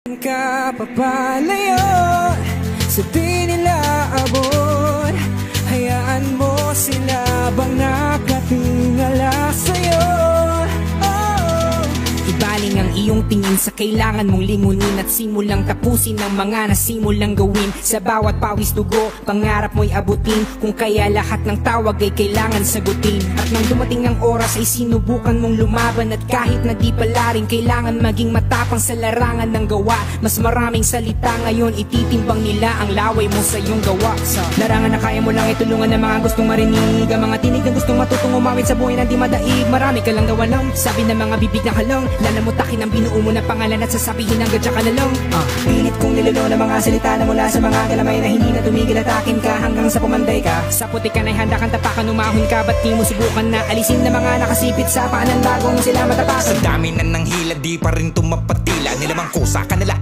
Ka papalayo sa di nila abot, hayaan mo sila bang nakatingala sa'yo. Ibaling ang iyong tingin sa kailangan mong lingunin at simulang tapusin ang mga nasimulang gawin. Sa bawat pawis dugo, pangarap mo'y abutin, kung kaya lahat ng tawag ay kailangan sagutin. At nang dumating ang oras ay sinubukan mong lumaban, at kahit na di pala rin kailangan maging matapang sa larangan ng gawa. Mas maraming salita ngayon ititimbang nila ang laway mo sa iyong gawa. Sa larangan na kaya mo lang itulungan ng mga gustong marinig, ang mga tinig na gustong matutong umawit sa buhay na di madaig. Marami ka lang gawalang sabi ng mga bibig na halang, lalamutakin ang binuo mo na pangalan at sasabihin ang gadya ka na lang. Pilit kong nilolo ng mga salita na mula sa mga galamay na hindi na tumigil at akin ka hanggang sa pumanday ka. Sa puti ka na'y handa kang tapakan, umahon ka, ba't di mo subukan na alisin na mga nakasipit sa paanan bagong sila matapakan? Sa dami na ng hila, di pa rin tumapatila, nilamang kusa ka nila